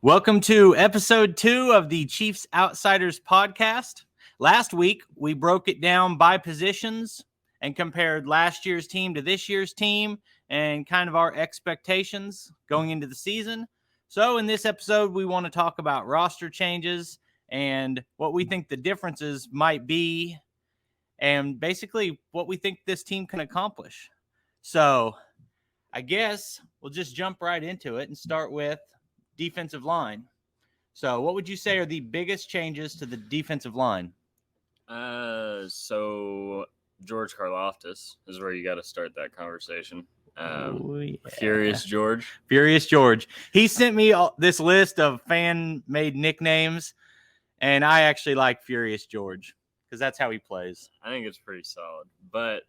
Welcome to episode 2 of the Chiefs Outsiders podcast. Last week, we broke it down by positions and compared last year's team to this year's team and kind of our expectations going into the season. So in this episode, we want to talk about roster changes and what we think the differences might be and basically what we think this team can accomplish. So I guess we'll just jump right into it and start with defensive line. So what would you say are the biggest changes to the defensive line? So George Karlaftis is where you got to start that conversation. Furious George. He sent me this list of fan-made nicknames, and I actually like Furious George because that's how he plays. I think it's pretty solid, but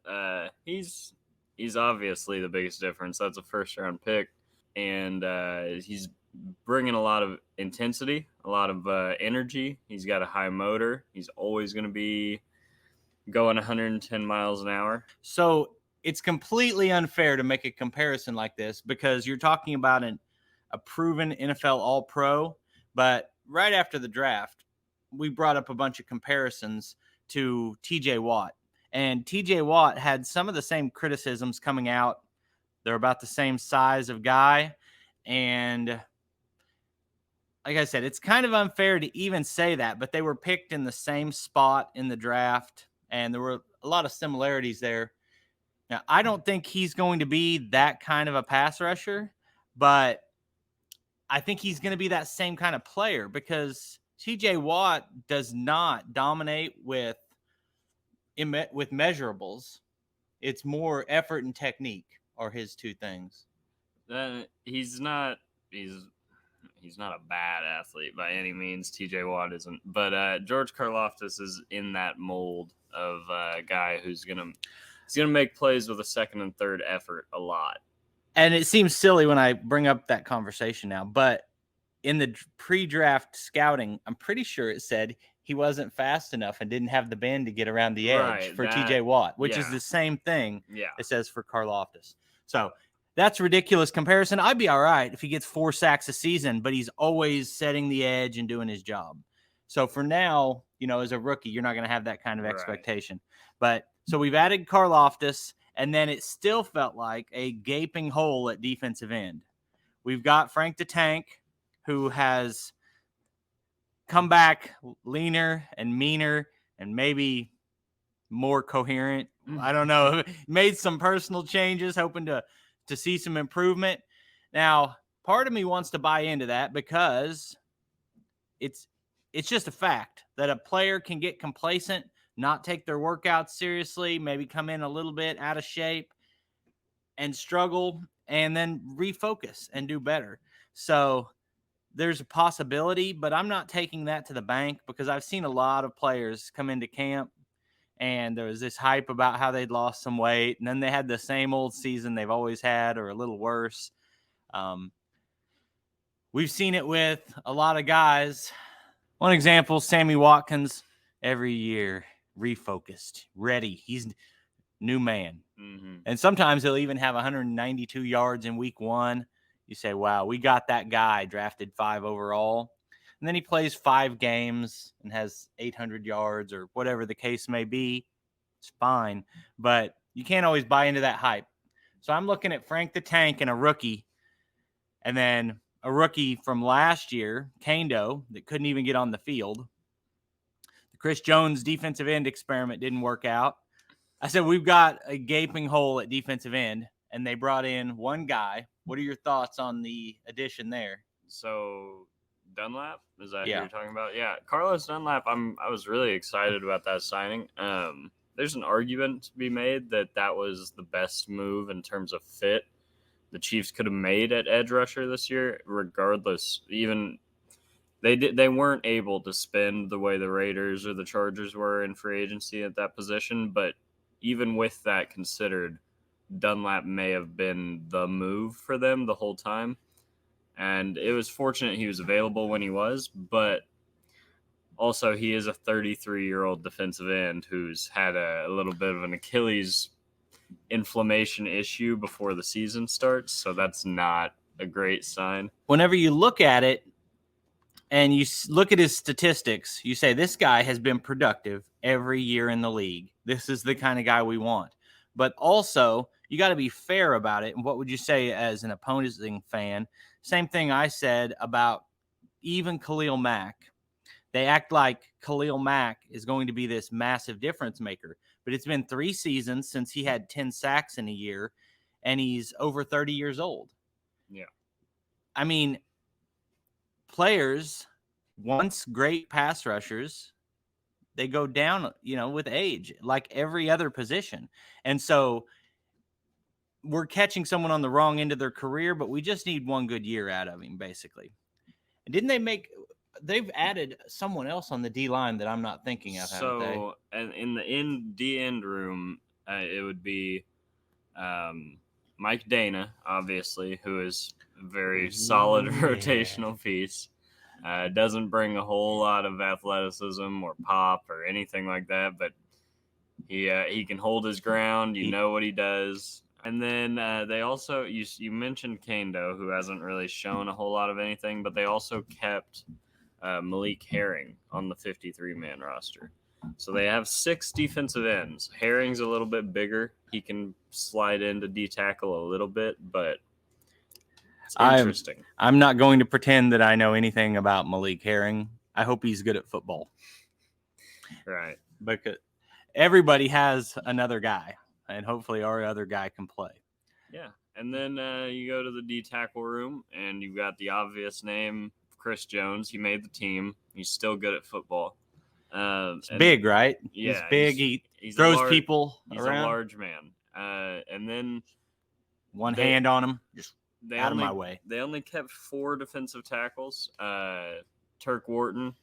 he's obviously the biggest difference. That's a first-round pick, and he's bringing a lot of intensity, a lot of energy. He's got a high motor. He's always going to be going 110 miles an hour. So it's completely unfair to make a comparison like this because you're talking about a proven NFL All-Pro, but right after the draft, we brought up a bunch of comparisons to TJ Watt. And TJ Watt had some of the same criticisms coming out. They're about the same size of guy. And like I said, it's kind of unfair to even say that, but they were picked in the same spot in the draft, and there were a lot of similarities there. Now, I don't think he's going to be that kind of a pass rusher, but I think he's going to be that same kind of player because TJ Watt does not dominate with measurables. It's more effort and technique are his two things. He's not a bad athlete by any means. TJ Watt isn't, but George Karlaftis is in that mold of a guy who's gonna make plays with a second and third effort a lot. And it seems silly when I bring up that conversation now, but in the pre-draft scouting, I'm pretty sure it said he wasn't fast enough and didn't have the bend to get around the edge for TJ Watt, which is the same thing it says for Karlaftis. So that's a ridiculous comparison. I'd be all right if he gets 4 sacks a season, but he's always setting the edge and doing his job. So for now, as a rookie, you're not going to have that kind of expectation. But so we've added Karlaftis, and then it still felt like a gaping hole at defensive end. We've got Frank the Tank, who has come back leaner and meaner and maybe more coherent. I don't know. Made some personal changes, hoping to see some improvement. Now, part of me wants to buy into that because it's just a fact that a player can get complacent, not take their workouts seriously, maybe come in a little bit out of shape and struggle and then refocus and do better. So there's a possibility, but I'm not taking that to the bank because I've seen a lot of players come into camp and there was this hype about how they'd lost some weight, and then they had the same old season they've always had or a little worse. We've seen it with a lot of guys. One example, Sammy Watkins, every year, refocused, ready. He's new man. Mm-hmm. And sometimes he'll even have 192 yards in week 1. You say, wow, we got that guy drafted 5 overall. And then he plays 5 games and has 800 yards or whatever the case may be. It's fine. But you can't always buy into that hype. So I'm looking at Frank the Tank and a rookie. And then a rookie from last year, Kando, that couldn't even get on the field. The Chris Jones defensive end experiment didn't work out. I said, we've got a gaping hole at defensive end. And they brought in one guy. What are your thoughts on the addition there? So Dunlap, is that who you're talking about? Yeah, Carlos Dunlap. I was really excited about that signing. There's an argument to be made that was the best move in terms of fit the Chiefs could have made at edge rusher this year. Regardless, even they weren't able to spend the way the Raiders or the Chargers were in free agency at that position. But even with that considered, Dunlap may have been the move for them the whole time. And it was fortunate he was available when he was, but also he is a 33-year-old defensive end who's had a little bit of an Achilles inflammation issue before the season starts, so that's not a great sign. Whenever you look at it, and you look at his statistics, you say this guy has been productive every year in the league. This is the kind of guy we want. But also, you got to be fair about it. And what would you say as an opposing fan? Same thing I said about even Khalil Mack. They act like Khalil Mack is going to be this massive difference maker. But it's been 3 seasons since he had 10 sacks in a year, and he's over 30 years old. Yeah. I mean, players, once great pass rushers, they go down, with age, like every other position. And so we're catching someone on the wrong end of their career, but we just need one good year out of him, basically. And didn't they've added someone else on the D line that I'm not thinking of. So, and in the end room, it would be Mike Dana, obviously, who is a very solid rotational piece. Doesn't bring a whole lot of athleticism or pop or anything like that, but he can hold his ground. You know what he does. And then they also, you mentioned Kendo, who hasn't really shown a whole lot of anything, but they also kept Malik Herring on the 53-man roster. So they have 6 defensive ends. Herring's a little bit bigger. He can slide into D-tackle a little bit, but it's interesting. I'm not going to pretend that I know anything about Malik Herring. I hope he's good at football. Right. Because everybody has another guy, and hopefully our other guy can play. Yeah. And then you go to the D-tackle room, and you've got the obvious name, Chris Jones. He made the team. He's still good at football. He's big, right? Yeah. He's big. He throws people around. He's a large man. And then one hand on him, just out of my way. They only kept 4 defensive tackles. Turk Wharton,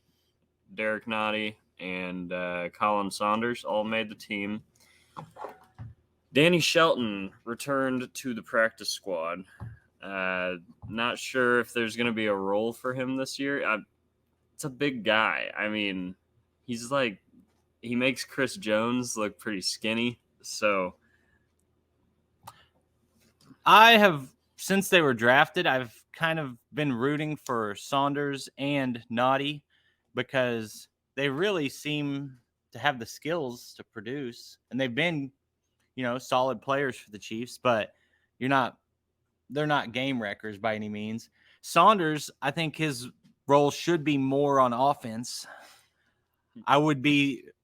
Derek Nottie, and Colin Saunders all made the team. Danny Shelton returned to the practice squad. Not sure if there's going to be a role for him this year. It's a big guy. I mean, he makes Chris Jones look pretty skinny. So since they were drafted, I've kind of been rooting for Saunders and Nottie because they really seem to have the skills to produce, and they've been, solid players for the Chiefs, but they're not game wreckers by any means. Saunders, I think his role should be more on offense. I would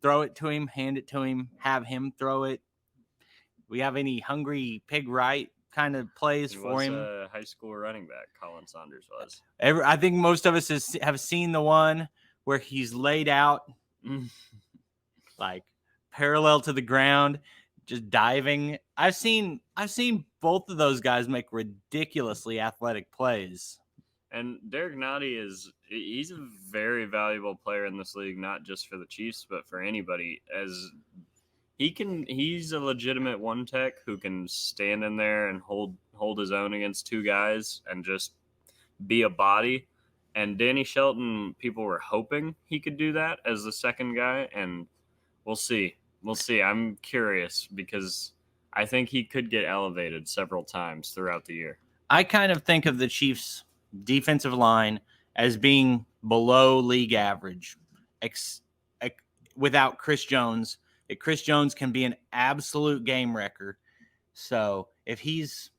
throw it to him, hand it to him, have him throw it. We have any hungry pig right kind of plays for him. A high school running back, Colin Saunders was. I think most of us have seen the one where he's laid out like parallel to the ground, just diving. I've seen both of those guys make ridiculously athletic plays. And Derek Nottie he's a very valuable player in this league, not just for the Chiefs, but for anybody. As he's a legitimate one tech who can stand in there and hold his own against 2 guys and just be a body. And Danny Shelton, people were hoping he could do that as the second guy, and we'll see. I'm curious because I think he could get elevated several times throughout the year. I kind of think of the Chiefs' defensive line as being below league average without Chris Jones. Chris Jones can be an absolute game wrecker. So if he's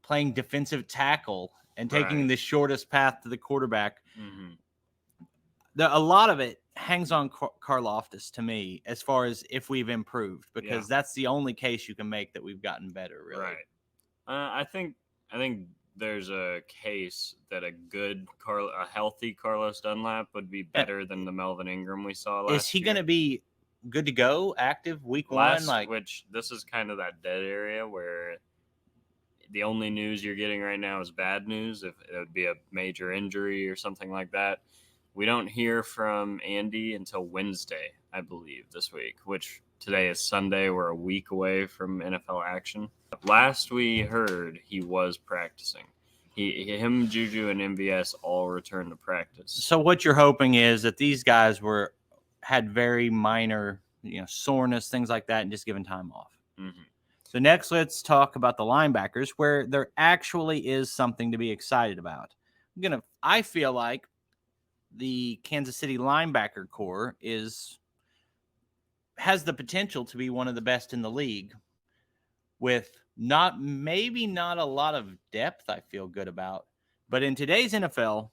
playing defensive tackle and taking the shortest path to the quarterback, a lot of it hangs on Karlaftis to me as far as if we've improved, because that's the only case you can make that we've gotten better, really. Right. I think there's a case that a healthy Carlos Dunlap would be better than the Melvin Ingram we saw last year. Is he going to be good to go, active week 1? Which this is kind of that dead area where the only news you're getting right now is bad news. If it would be a major injury or something like that. We don't hear from Andy until Wednesday, I believe, this week, which today is Sunday. We're a week away from NFL action. Last we heard, he was practicing. Him, Juju, and MVS all returned to practice. So what you're hoping is that these guys had very minor, soreness, things like that, and just given time off. Mm-hmm. So next, let's talk about the linebackers, where there actually is something to be excited about. I feel like the Kansas City linebacker core has the potential to be one of the best in the league with maybe not a lot of depth I feel good about. But in today's NFL,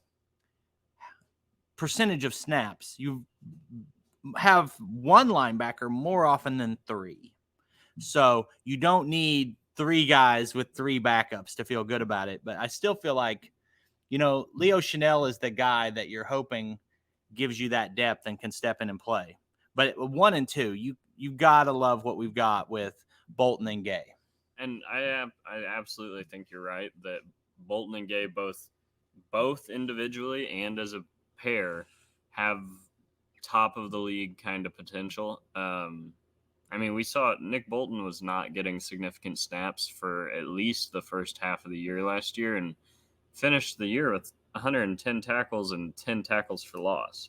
percentage of snaps, you have one linebacker more often than three. So you don't need three guys with three backups to feel good about it. But I still feel like, Leo Chenal is the guy that you're hoping gives you that depth and can step in and play. But 1 and 2, you gotta love what we've got with Bolton and Gay. And I absolutely think you're right that Bolton and Gay both individually and as a pair have top of the league kind of potential. I mean, we saw Nick Bolton was not getting significant snaps for at least the first half of the year last year and finished the year with 110 tackles and 10 tackles for loss.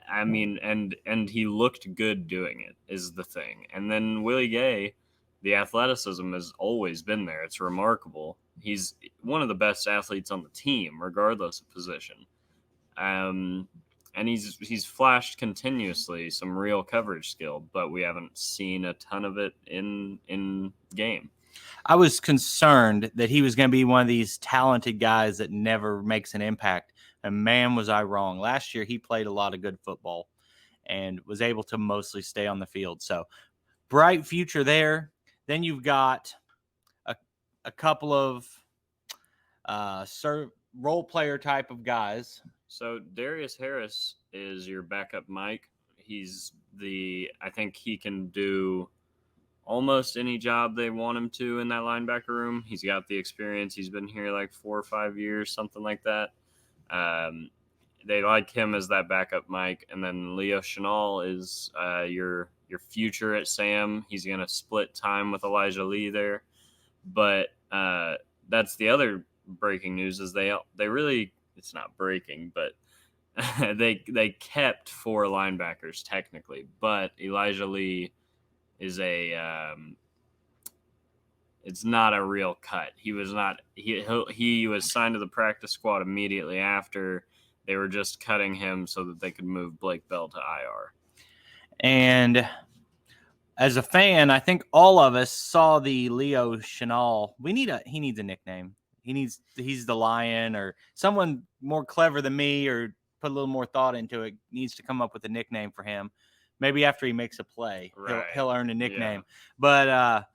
I mean, and he looked good doing it is the thing. And then Willie Gay, the athleticism has always been there. It's remarkable. He's one of the best athletes on the team, regardless of position. And he's flashed continuously some real coverage skill, but we haven't seen a ton of it in game. I was concerned that he was going to be one of these talented guys that never makes an impact. And man, was I wrong. Last year, he played a lot of good football and was able to mostly stay on the field. So bright future there. Then you've got a couple of role player type of guys. So Darius Harris is your backup Mike. I think he can do almost any job they want him to in that linebacker room. He's got the experience. He's been here like 4 or 5 years, something like that. They like him as that backup Mike. And then Leo Chenal is your future at Sam. He's going to split time with Elijah Lee there. But that's the other breaking news is they really, it's not breaking, but they kept 4 linebackers technically, but Elijah Lee is it's not a real cut. He was signed to the practice squad immediately after. They were just cutting him so that they could move Blake Bell to IR. And as a fan, I think all of us saw the Leo Chenal. He needs a nickname. He's the Lion, or someone more clever than me or put a little more thought into it needs to come up with a nickname for him. Maybe after he makes a play, right, he'll earn a nickname. Yeah. But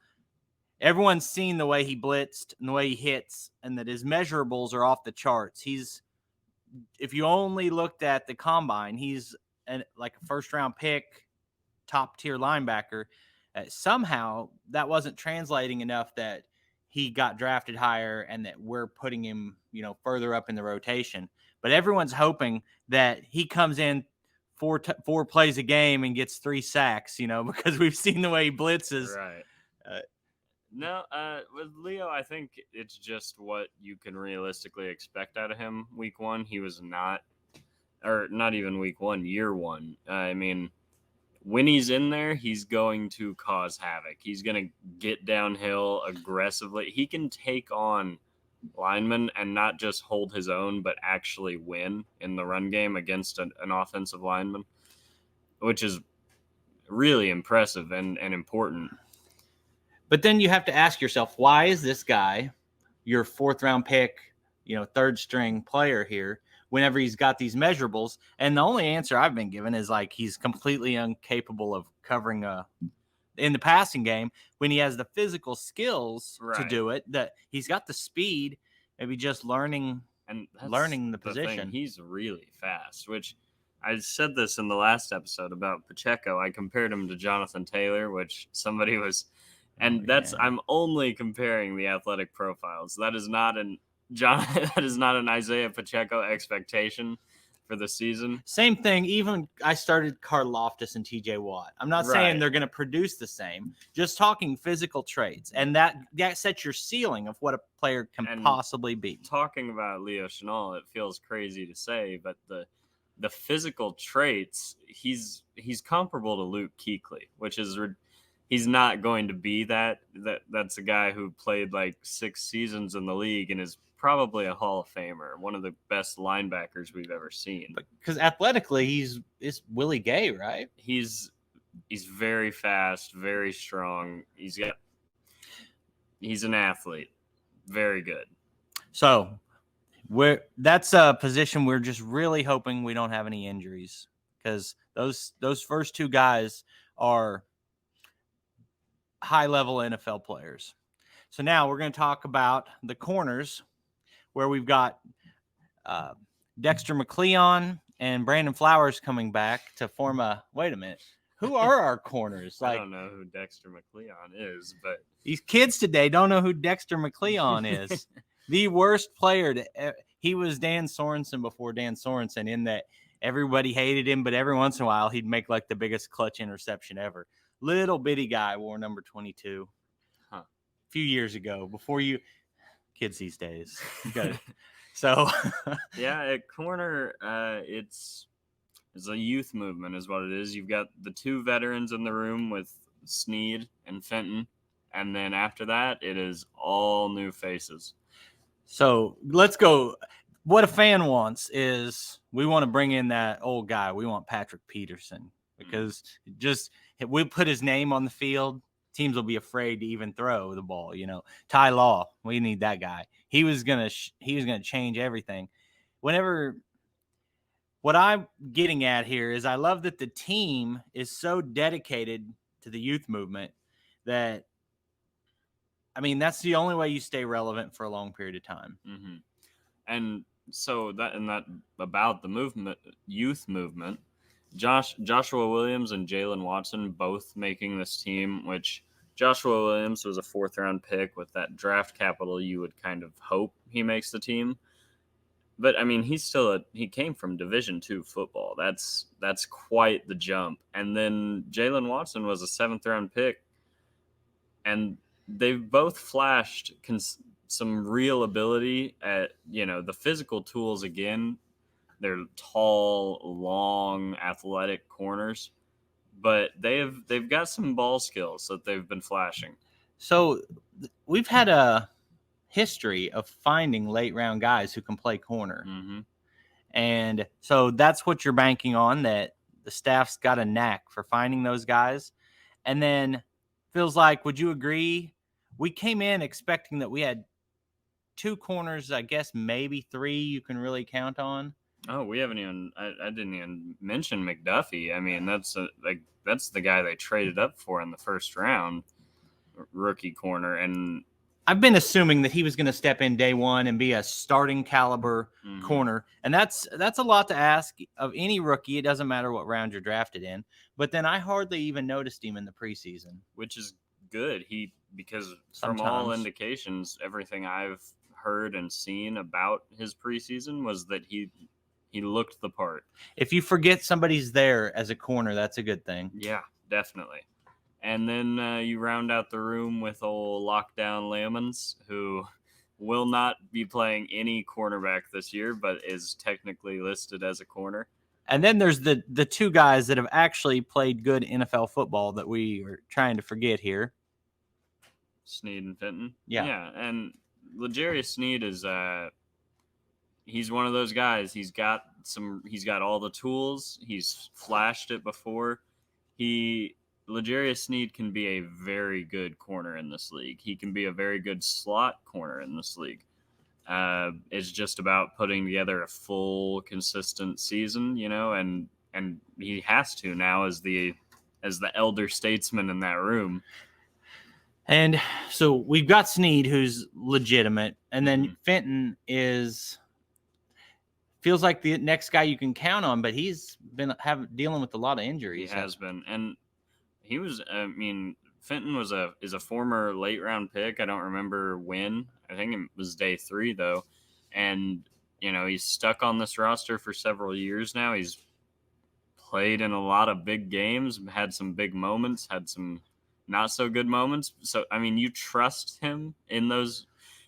everyone's seen the way he blitzed and the way he hits, and that his measurables are off the charts. If you only looked at the combine, he's like a first-round pick, top-tier linebacker. Somehow that wasn't translating enough that he got drafted higher and that we're putting him, further up in the rotation. But everyone's hoping that he comes in four plays a game and gets 3 sacks, because we've seen the way he blitzes. Right. With Leo, I think it's just what you can realistically expect out of him. Week 1, he was not even week 1, year 1. I mean, when he's in there, he's going to cause havoc. He's going to get downhill aggressively. He can take on linemen and not just hold his own, but actually win in the run game against an offensive lineman, which is really impressive and important. But then you have to ask yourself, why is this guy your 4th-round pick, 3rd-string player here, whenever he's got these measurables? And the only answer I've been given is like he's completely incapable of covering in the passing game when he has the physical skills to do it, that he's got the speed, maybe just learning the position. Thing. He's really fast, which I said this in the last episode about Pacheco. I compared him to Jonathan Taylor, which somebody was, and I'm only comparing the athletic profiles. That is not an Isaiah Pacheco expectation for the season. Same thing. Even I started Karlaftis and TJ Watt. I'm not saying they're going to produce the same, just talking physical traits. And that sets your ceiling of what a player can possibly be. Talking about Leo Chenal, it feels crazy to say, but the physical traits, he's comparable to Luke Kuechly, which is he's not going to be that. That's a guy who played like 6 seasons in the league and is probably a Hall of Famer, one of the best linebackers we've ever seen. Because athletically, it's Willie Gay, right? He's very fast, very strong. He's an athlete, very good. So that's a position we're just really hoping we don't have any injuries, because those first two guys are high-level NFL players. So now we're going to talk about the corners, where we've got Dexter McCleon and Brandon Flowers coming back to form a – wait a minute. Who are our corners? I don't know who Dexter McCleon is, but – these kids today don't know who Dexter McCleon is. The worst player he was Dan Sorensen before Dan Sorensen, in that everybody hated him, but every once in a while he'd make like the biggest clutch interception ever. Little bitty guy, wore number 22 a few years ago, before you kids these days. So yeah, at corner, it's a youth movement is what it is. You've got the two veterans in the room with Snead and Fenton, and then after that it is all new faces. So let's go. What a fan wants is, we want to bring in that old guy. We want Patrick Peterson, because just we put his name on the field, teams will be afraid to even throw the ball. Ty Law, we need that guy. He was gonna change everything. What I'm getting at here is, I love that the team is so dedicated to the youth movement that, I mean, that's the only way you stay relevant for a long period of time. Mm-hmm. And so that about the youth movement, Joshua Williams and Jalen Watson both making this team, which Joshua Williams was a 4th-round pick. With that draft capital, you would kind of hope he makes the team. But I mean, he came from Division II football. That's quite the jump. And then Jalen Watson was a 7th-round pick, and they've both flashed some real ability at, the physical tools. Again, they're tall, long, athletic corners, but they've got some ball skills that they've been flashing. So we've had a history of finding late round guys who can play corner. Mm-hmm. And so that's what you're banking on, that the staff's got a knack for finding those guys. And then feels like, would you agree, we came in expecting that we had 2 corners, I guess maybe 3 you can really count on. Oh, we haven't even. I didn't even mention McDuffie. I mean, that's the guy they traded up for in the first round, rookie corner. And I've been assuming that he was going to step in day one and be a starting caliber corner, and that's a lot to ask of any rookie. It doesn't matter what round you're drafted in. But then I hardly even noticed him in the preseason, which is good. Because from all indications, everything I've heard and seen about his preseason was that he looked the part. If you forget somebody's there as a corner, that's a good thing. Yeah, definitely. And then you round out the room with old Lockdown Lamons, who will not be playing any cornerback this year, but is technically listed as a corner. And then there's the 2 guys that have actually played good NFL football that we are trying to forget here. Snead and Fenton. Yeah. And L'Jarius Snead is he's one of those guys. He's got all the tools. He's flashed it before. L'Jarius Snead can be a very good corner in this league. He can be a very good slot corner in this league. It's just about putting together a full, consistent season, and he has to now as the elder statesman in that room. And so we've got Snead, who's legitimate, and then Fenton feels like the next guy you can count on, but he's been dealing with a lot of injuries. He has been, and he was. I mean, Fenton is a former late round pick. I don't remember when. I think it was day 3 though, and he's stuck on this roster for several years now. He's played in a lot of big games, had some big moments, had some not so good moments. So I mean, you trust him in those.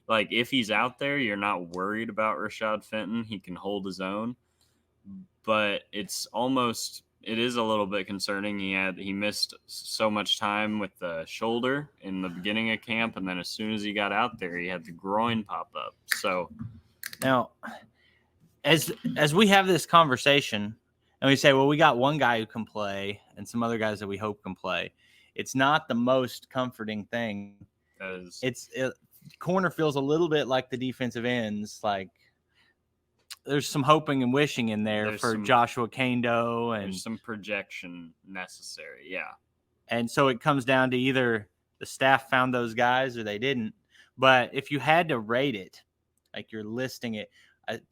Like, if he's out there, you're not worried about Rashad Fenton. He can hold his own. But it's it is a little bit concerning. He missed so much time with the shoulder in the beginning of camp, and then as soon as he got out there, he had the groin pop up. So now, as we have this conversation, and we say, well, we got one guy who can play, and some other guys that we hope can play. It's not the most comforting thing. Corner feels a little bit like the defensive ends, like. There's some hoping and wishing in there for Joshua Kaindoh, and there's some projection necessary. Yeah. And so it comes down to either the staff found those guys or they didn't. But if you had to rate it, like you're listing it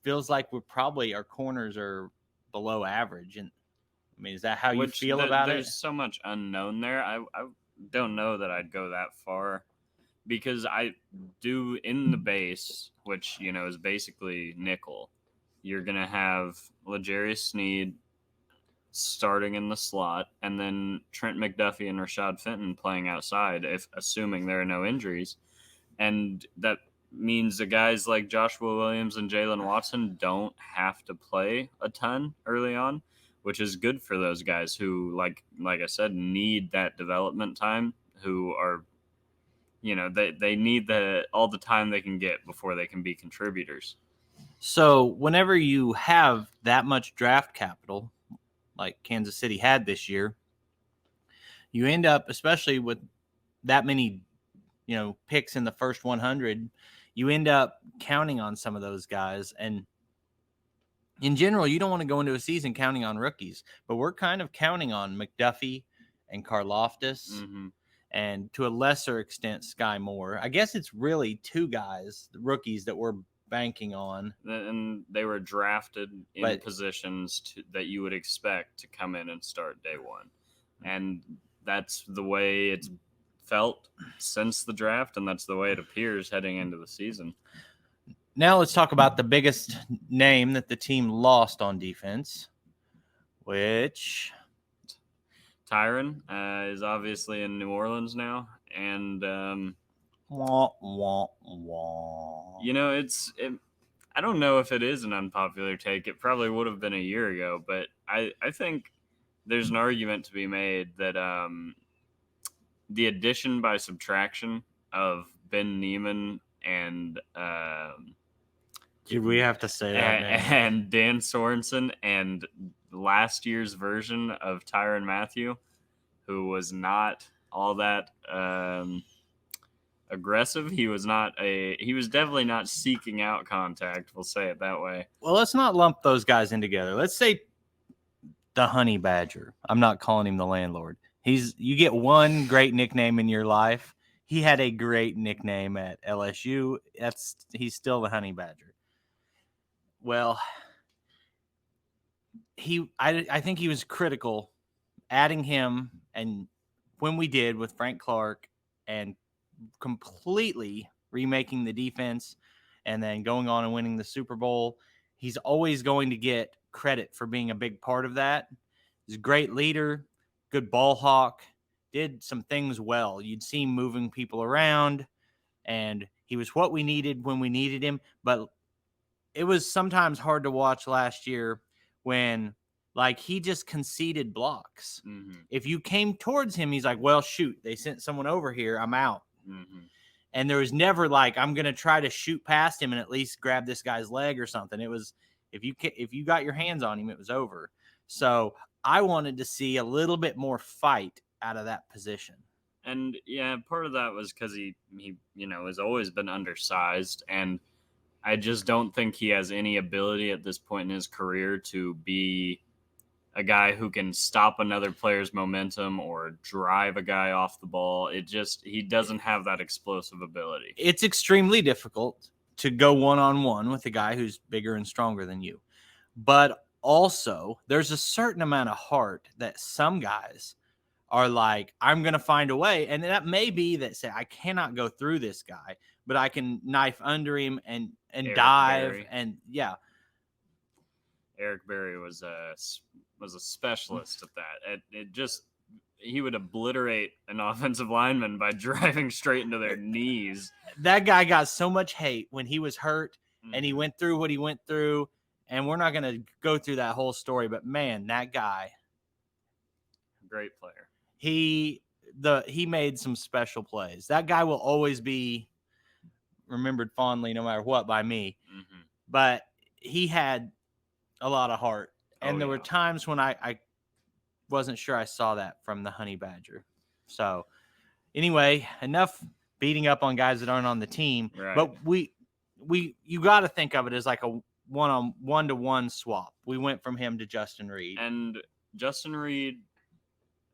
feels like our corners are below average. And I mean, is that how you feel about it? There's so much unknown there. I don't know that I'd go that far, because I do in the base, which, is basically nickel. You're going to have L'Jarius Sneed starting in the slot, and then Trent McDuffie and Rashad Fenton playing outside, assuming there are no injuries. And that means the guys like Joshua Williams and Jalen Watson don't have to play a ton early on, which is good for those guys who, like I said, need that development time, who are, they need all the time they can get before they can be contributors. So whenever you have that much draft capital, like Kansas City had this year, you end up, especially with that many, picks in the first 100, you end up counting on some of those guys. And in general, you don't want to go into a season counting on rookies, but we're kind of counting on McDuffie and Karlaftis, and to a lesser extent, Sky Moore. I guess it's really two guys, the rookies, that we're banking on, and they were drafted in positions that you would expect to come in and start day one, and that's the way it's felt since the draft, and that's the way it appears heading into the season. Now let's talk about the biggest name that the team lost on defense, which Tyron is obviously in New Orleans now, and wah, wah, wah. I don't know if it is an unpopular take. It probably would have been a year ago, but I think there's an argument to be made that the addition by subtraction of Ben Niemann and did we have to say that? And Dan Sorensen and last year's version of Tyrann Mathieu, who was not all that aggressive. He was definitely not seeking out contact. We'll say it that way. Well, let's not lump those guys in together. Let's say the Honey Badger. I'm not calling him the landlord. You get one great nickname in your life. He had a great nickname at LSU. He's still the Honey Badger. Well, I think he was critical adding him, and when we did with Frank Clark and completely remaking the defense and then going on and winning the Super Bowl, he's always going to get credit for being a big part of that. He's a great leader, good ball hawk, did some things well. You'd see him moving people around, and he was what we needed when we needed him. But it was sometimes hard to watch last year when he just conceded blocks. Mm-hmm. If you came towards him, he's like, well, shoot, they sent someone over here, I'm out. Mm-hmm. And there was never I'm going to try to shoot past him and at least grab this guy's leg or something. It was, if you got your hands on him, it was over. So I wanted to see a little bit more fight out of that position. And yeah, part of that was because he has always been undersized, and I just don't think he has any ability at this point in his career to be a guy who can stop another player's momentum or drive a guy off the ball. He doesn't have that explosive ability. It's extremely difficult to go one-on-one with a guy who's bigger and stronger than you. But also, there's a certain amount of heart that some guys are like, I'm going to find a way. And that may be that say, I cannot go through this guy, but I can knife under him and dive. Berry. And yeah. Eric Berry was a specialist at that. He would obliterate an offensive lineman by driving straight into their knees. That guy got so much hate when he was hurt, and he went through what he went through. And we're not going to go through that whole story, but man, that guy great player. He made some special plays. That guy will always be remembered fondly no matter what by me. Mm-hmm. But he had a lot of heart. And there were times when I wasn't sure I saw that from the Honey Badger. So anyway, enough beating up on guys that aren't on the team. Right. But you got to think of it as like a one-to-one swap. We went from him to Justin Reed. And Justin Reed,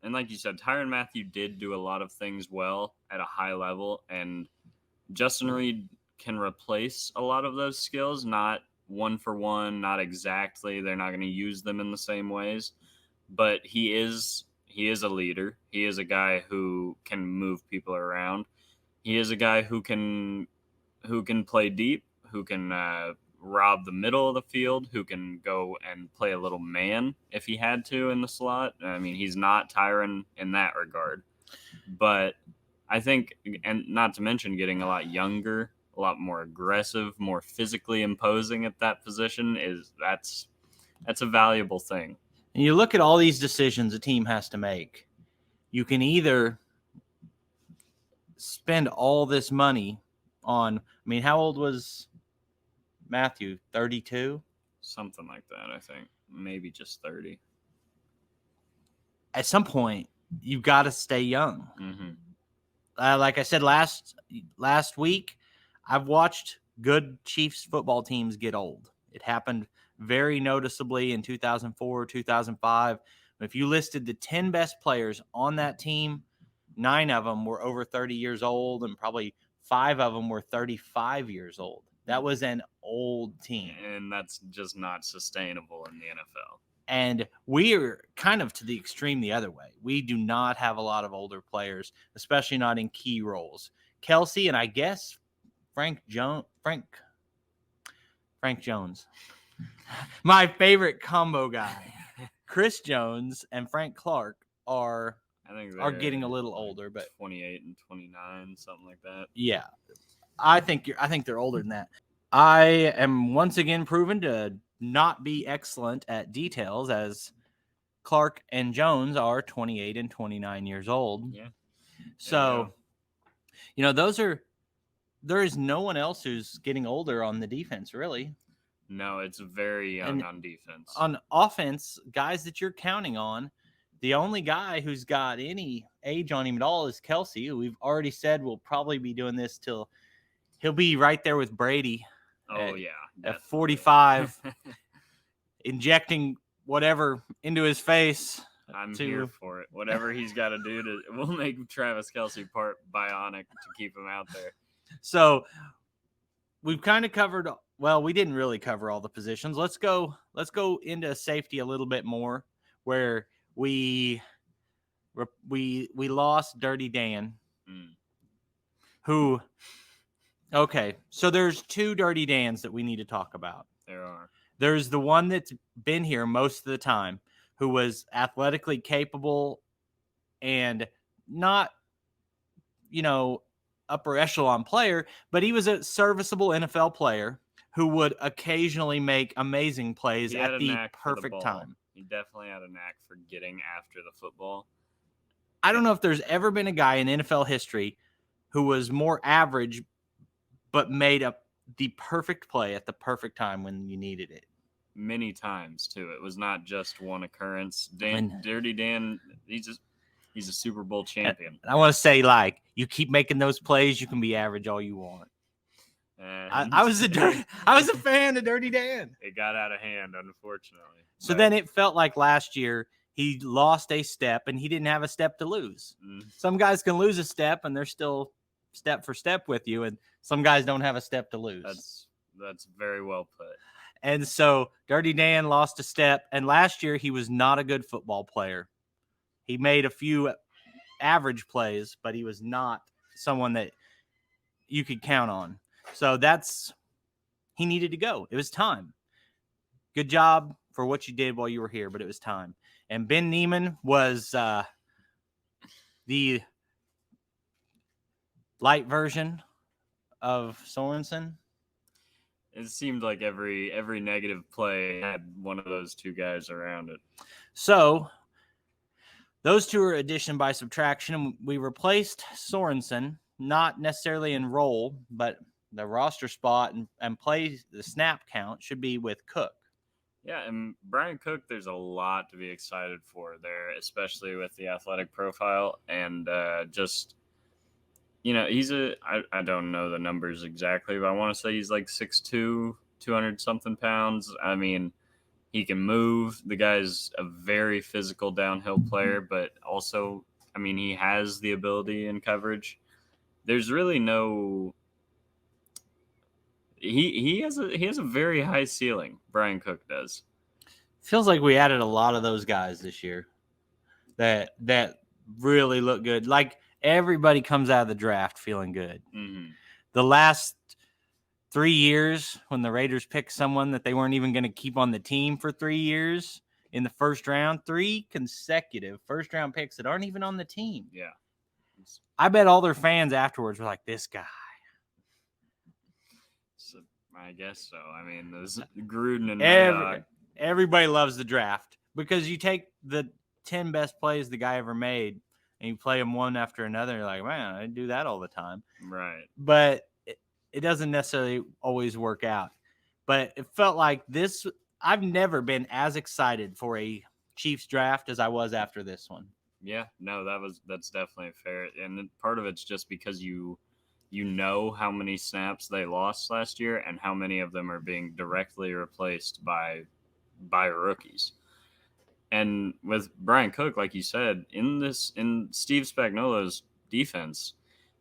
and like you said, Tyrann Mathieu did do a lot of things well at a high level, and Justin Reed can replace a lot of those skills, not one for one, not exactly. They're not going to use them in the same ways, but he is a leader. He is a guy who can move people around. He is a guy who can play deep, who can rob the middle of the field, who can go and play a little man if he had to in the slot. I mean, he's not Tyrann in that regard, but I think, and not to mention getting a lot younger, a lot more aggressive, more physically imposing at that position that's a valuable thing. And you look at all these decisions a team has to make. You can either spend all this money on, I mean, how old was Mathieu? 32? Something like that, I think. Maybe just 30. At some point, you've got to stay young. Mm-hmm. Like I said last week, I've watched good Chiefs football teams get old. It happened very noticeably in 2004, 2005. If you listed the 10 best players on that team, 9 of them were over 30 years old, and probably 5 of them were 35 years old. That was an old team. And that's just not sustainable in the NFL. And we're kind of to the extreme the other way. We do not have a lot of older players, especially not in key roles. Kelce and I guess Frank Jones. My favorite combo guy. Chris Jones and Frank Clark are getting a little older, but 28 and 29, something like that. Yeah. I think they're older than that. I am once again proven to not be excellent at details, as Clark and Jones are 28 and 29 years old. Yeah. So, there is no one else who's getting older on the defense, really. No, it's very young on defense. On offense, guys that you're counting on, the only guy who's got any age on him at all is Kelce, who we've already said will probably be doing this till he'll be right there with Brady. Oh, yeah. At 45, injecting whatever into his face. I'm here for it. Whatever he's got to do we'll make Travis Kelce part bionic to keep him out there. So we've kind of covered. Well, we didn't really cover all the positions. Let's go into safety a little bit more, where we lost Dirty Dan, who. Okay, so there's 2 Dirty Dans that we need to talk about. There are. There's the one that's been here most of the time, who was athletically capable and not, upper echelon player, but he was a serviceable NFL player who would occasionally make amazing plays at the perfect time. He definitely had a knack for getting after the football. I don't know if there's ever been a guy in NFL history who was more average but made up the perfect play at the perfect time when you needed it. Many times, too. It was not just one occurrence. Dirty Dan, he's a Super Bowl champion. I want to say, you keep making those plays, you can be average all you want. I was a fan of Dirty Dan. It got out of hand, unfortunately. So then it felt like last year he lost a step, and he didn't have a step to lose. Some guys can lose a step, and they're still step for step with you, and some guys don't have a step to lose. That's very well put. And so Dirty Dan lost a step, and last year he was not a good football player. He made a few average plays, but he was not someone that you could count on. So he needed to go. It was time. Good job for what you did while you were here, but it was time. And Ben Niemann was the light version of Sorensen. It seemed like every negative play had one of those 2 guys around it. So Those two are addition by subtraction, and we replaced Sorensen, not necessarily in role, but the roster spot and play the snap count should be with Cook. Yeah, and Bryan Cook, there's a lot to be excited for there, especially with the athletic profile and just, I don't know the numbers exactly, but I want to say he's like 6'2", 200-something pounds. I mean, he can move. The guy's a very physical downhill player, but also, I mean, he has the ability in coverage. There's really no. He has a very high ceiling. Bryan Cook does. Feels like we added a lot of those guys this year that really look good. Like everybody comes out of the draft feeling good. Mm-hmm. The last 3 years, when the Raiders picked someone that they weren't even going to keep on the team for 3 years in the first round, 3 consecutive first-round picks that aren't even on the team. Yeah. I bet all their fans afterwards were like, this guy. So, I guess so. I mean, there's Gruden and everybody loves the draft because you take the 10 best plays the guy ever made and you play them one after another. You're like, man, I do that all the time. Right. But it doesn't necessarily always work out. But it felt like this. I've never been as excited for a Chiefs draft as I was after this one. Yeah, no, that's definitely fair. And part of it's just because you know how many snaps they lost last year and how many of them are being directly replaced by rookies. And with Bryan Cook, like you said, in Steve Spagnuolo's defense,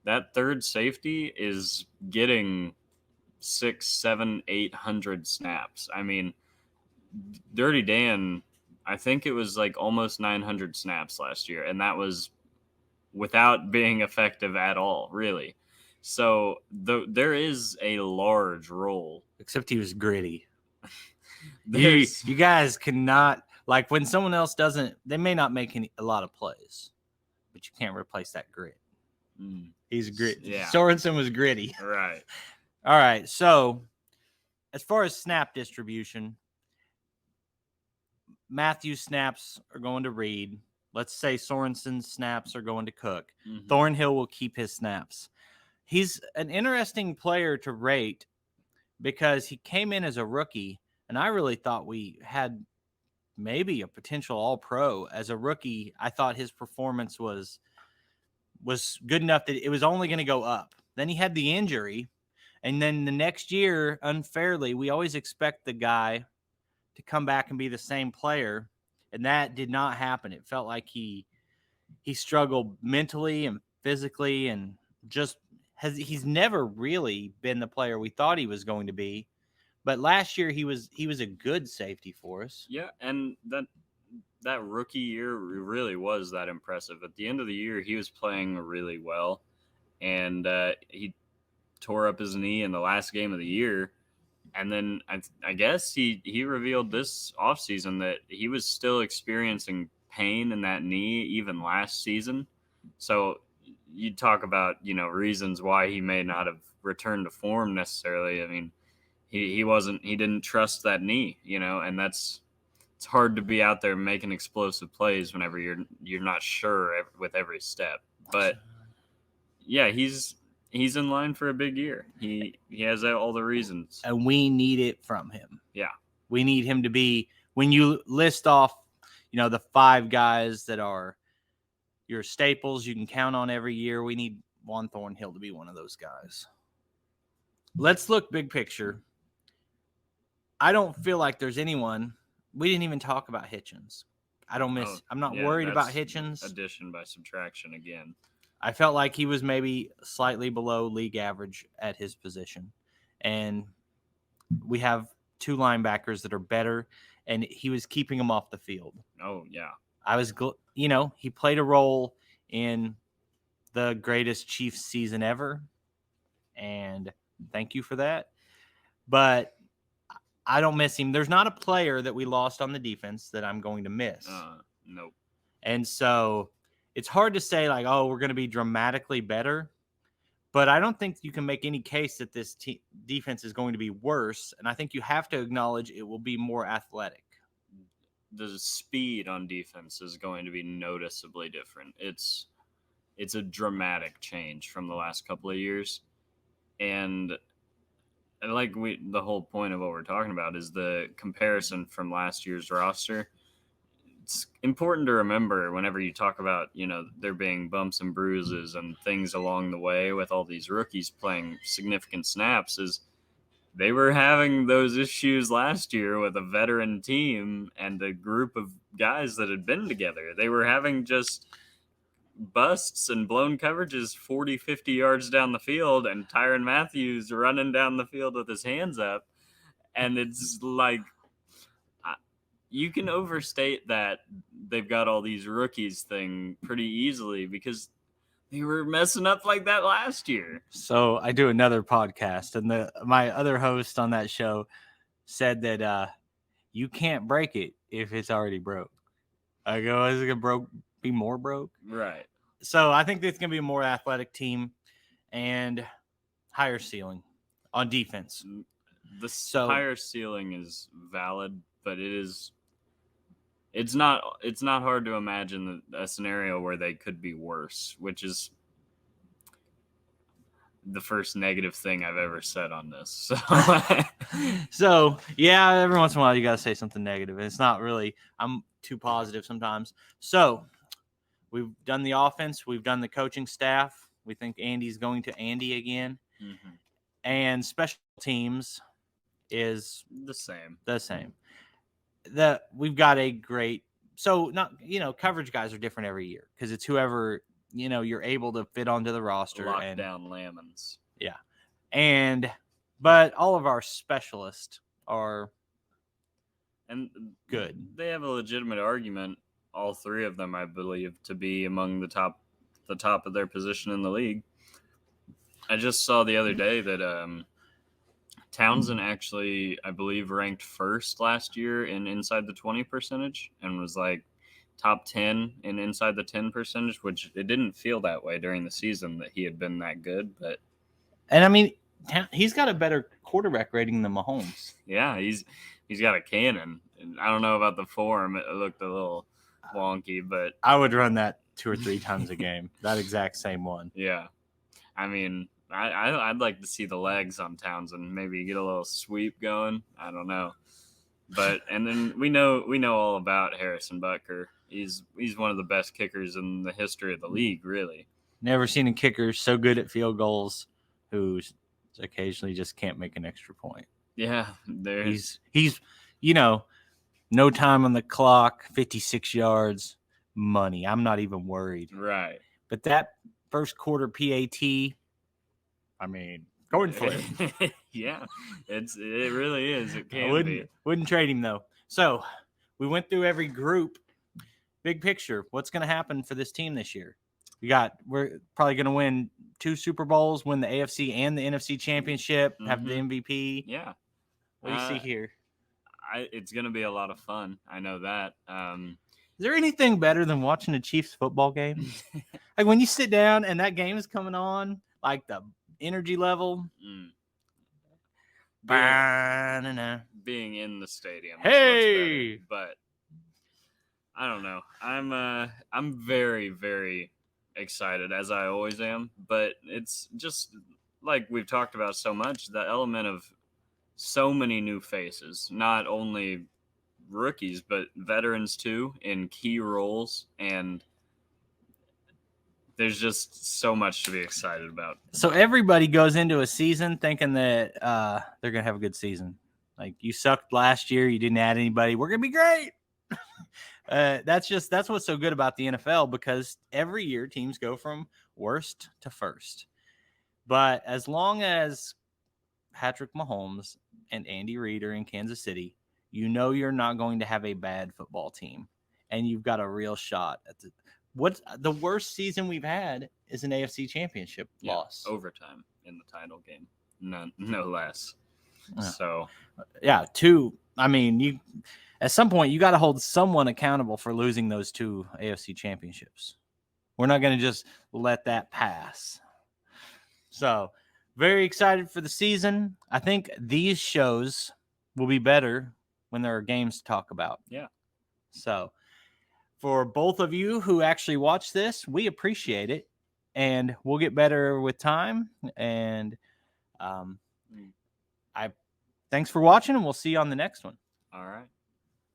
that third safety is getting 600, 700, 800 snaps. I mean, Dirty Dan, I think it was like almost 900 snaps last year, and that was without being effective at all, really. So there is a large role. Except he was gritty. you guys cannot, like when someone else doesn't, they may not make a lot of plays, but you can't replace that grit. He's gritty. Yeah. Sorensen was gritty. Right. All right. So as far as snap distribution, Matthews snaps are going to Reed. Let's say Sorensen's snaps are going to Cook. Mm-hmm. Thornhill will keep his snaps. He's an interesting player to rate because he came in as a rookie, and I really thought we had maybe a potential all-pro. As a rookie, I thought his performance was good enough that it was only going to go up. Then he had the injury, and then the next year, unfairly, we always expect the guy to come back and be the same player, and that did not happen. It felt like he struggled mentally and physically, and just he's never really been the player we thought he was going to be. But last year he was a good safety for us. Yeah, and that rookie year really was that impressive. At the end of the year, he was playing really well, and he tore up his knee in the last game of the year. And then I guess he revealed this offseason that he was still experiencing pain in that knee even last season. So you talk about, reasons why he may not have returned to form necessarily. I mean, he didn't trust that knee, and it's hard to be out there making explosive plays whenever you're not sure with every step. But yeah, he's in line for a big year. He has all the reasons. And we need it from him. Yeah. We need him to be, when you list off, the 5 guys that are your staples you can count on every year, we need Juan Thornhill to be one of those guys. Let's look big picture. I don't feel like there's anyone. We didn't even talk about Hitchens. I'm not worried about Hitchens. Addition by subtraction again. I felt like he was maybe slightly below league average at his position. And we have 2 linebackers that are better, and he was keeping them off the field. Oh, yeah. He played a role in the greatest Chiefs season ever, and thank you for that. But I don't miss him. There's not a player that we lost on the defense that I'm going to miss. Nope. And so it's hard to say like, oh, we're going to be dramatically better, but I don't think you can make any case that this defense is going to be worse. And I think you have to acknowledge it will be more athletic. the speed on defense is going to be noticeably different. It's a dramatic change from the last couple of years, and like the whole point of what we're talking about is the comparison from last year's roster. It's important to remember whenever you talk about, there being bumps and bruises and things along the way with all these rookies playing significant snaps, is they were having those issues last year with a veteran team and a group of guys that had been together. They were having just busts and blown coverages 40, 50 yards down the field, and Tyrann Mathieu running down the field with his hands up. And it's like, you can overstate that they've got all these rookies thing pretty easily because they were messing up like that last year. So I do another podcast, and my other host on that show said that you can't break it if it's already broke. I go, is it gonna be more broke? Right. So I think it's gonna be a more athletic team and higher ceiling on defense. The higher ceiling is valid, but it's not hard to imagine a scenario where they could be worse, which is the first negative thing I've ever said on this. So yeah, every once in a while you got to say something negative. And it's not really, I'm too positive sometimes. So we've done the offense. We've done the coaching staff. We think Andy's going to Andy again. Mm-hmm. And special teams is the same. We've got a great, so not, coverage guys are different every year because it's whoever, you're able to fit onto the roster. Lockdown Lamans. Yeah. But all of our specialists are good. They have a legitimate argument, all three of them, I believe, to be among the top of their position in the league. I just saw the other day that Townsend actually, I believe, ranked first last year in inside the 20 percentage and was like top 10 in inside the 10 percentage, which it didn't feel that way during the season that he had been that good. And I mean, he's got a better quarterback rating than Mahomes. Yeah, he's got a cannon. And I don't know about the form. It looked a little wonky, but I would run that 2 or 3 times a game. That exact same one. Yeah. I mean, I'd like to see the legs on Townsend. Maybe get a little sweep going. I don't know. But and then we know all about Harrison Butker. He's one of the best kickers in the history of the league, really. Never seen a kicker so good at field goals who occasionally just can't make an extra point. Yeah, he's no time on the clock, 56 yards, money. I'm not even worried. Right. But that first quarter PAT, I mean, going for it. Yeah, it really is. It can wouldn't trade him though. So we went through every group. Big picture, what's going to happen for this team this year? We're probably going to win 2 Super Bowls, win the AFC and the NFC championship, have the MVP. Yeah. What do you see here? It's going to be a lot of fun. I know that. Is there anything better than watching a Chiefs football game? Like when you sit down and that game is coming on, like the energy level. Being in the stadium. Hey, better, but I don't know. I'm very, very excited, as I always am. But it's just like we've talked about so much, the element of so many new faces, not only rookies, but veterans too, in key roles. And there's just so much to be excited about. So everybody goes into a season thinking that they're going to have a good season. Like, you sucked last year. You didn't add anybody. We're going to be great. That's what's so good about the NFL, because every year teams go from worst to first. But as long as Patrick Mahomes and Andy Reid are in Kansas City, you're not going to have a bad football team, and you've got a real shot at what's the worst season we've had is an AFC championship loss. Overtime in the title game. No less. So, yeah, I mean, at some point you got to hold someone accountable for losing those 2 AFC championships. We're not going to just let that pass. So, very excited for the season. I think these shows will be better when there are games to talk about. Yeah. So for both of you who actually watch this, we appreciate it, and we'll get better with time. And thanks for watching, and we'll see you on the next one. All right.